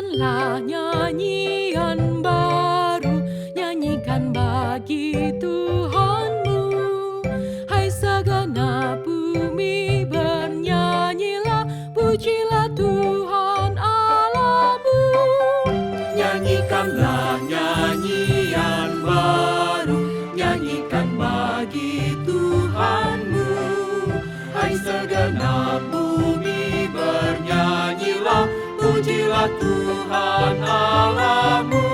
Nyanyikanlah nyanyian baru, nyanyikan bagi Tuhanmu. Hai segenap bumi bernyanyilah, pujilah Tuhan Allahmu. Nyanyikanlah nyanyian baru, nyanyikan bagi Tuhanmu. Hai segenap bumi bernyanyilah, pujilah Tuhan Allahmu.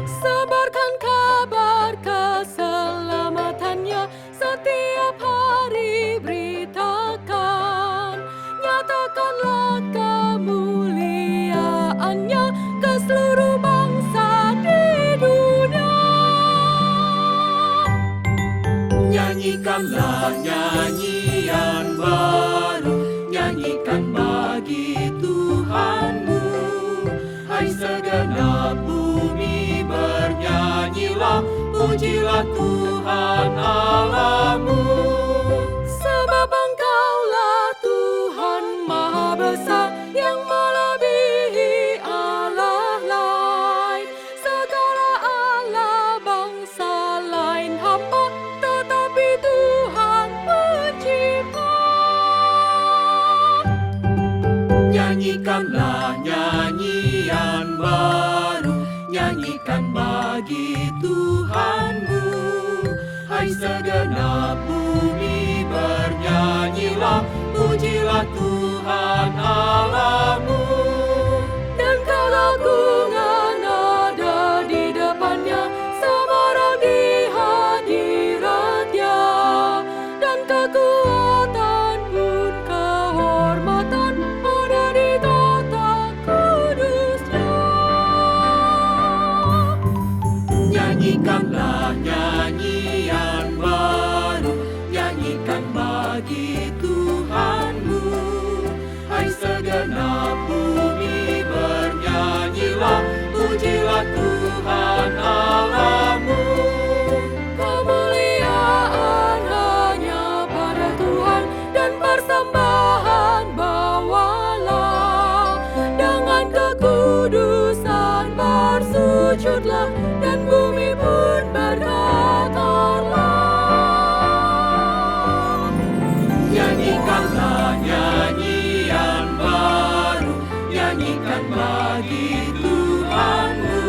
Sebarkan kabar keselamatannya, setiap hari beritakan. Nyatakanlah kemuliaannya ke seluruh bangsa di dunia. Nyanyikanlah nyanyian baru, nyanyikan bagi Tuhanmu. Hai segenap bumi bernyanyilah, pujilah Tuhan Allahmu. Sebab Engkaulah Tuhan Maha Besar, yang melebihi Allah lain. Segala Allah bangsa lain hamba, tetapi Tuhan pencipta. Nyanyikanlah nyanyian baru, nyanyikan bagi Tuhanmu. Hai segenap bumi bernyanyilah, pujilah Tuhan Allahmu. Dan keagungan ada di depannya, semarak di hadiratnya. Dan kekuatan pun kehormatan ada di tata kudusnya. Nyanyikanlah nyanyian baru, nyanyikan bagi Tuhanmu. Hai segenap bumi bernyanyilah, pujilah Tuhan Allahmu. Kemuliaan hanya pada Tuhan, dan persembahan bawalah. Dengan kekudusan bersujudlah, dan bumi pun bergetarlah. Nyanyikanlah nyanyian baru, nyanyikan bagi Tuhanmu.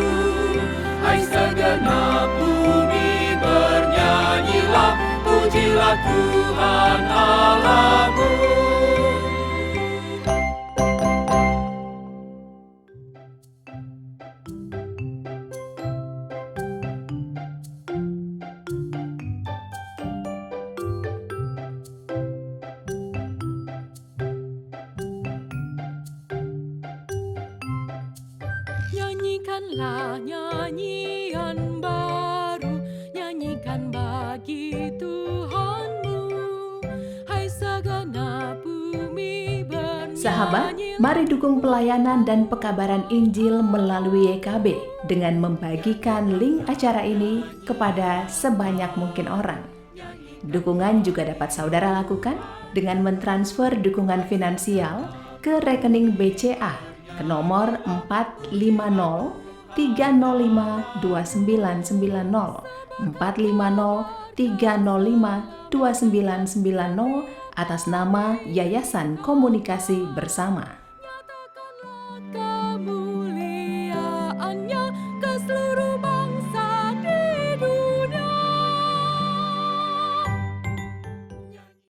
Hai segenap bumi bernyanyilah, pujilah Tuhan Allahmu. Nyanyikanlah nyanyian baru, nyanyikan bagi Tuhanmu. Hai segenap bumi bernyanyilah. Sahabat, mari dukung pelayanan dan pekabaran Injil melalui YKB dengan membagikan link acara ini kepada sebanyak mungkin orang. Dukungan juga dapat saudara lakukan dengan mentransfer dukungan finansial ke rekening BCA ke nomor 450-305-2990, 450-305-2990 atas nama Yayasan Komunikasi Bersama.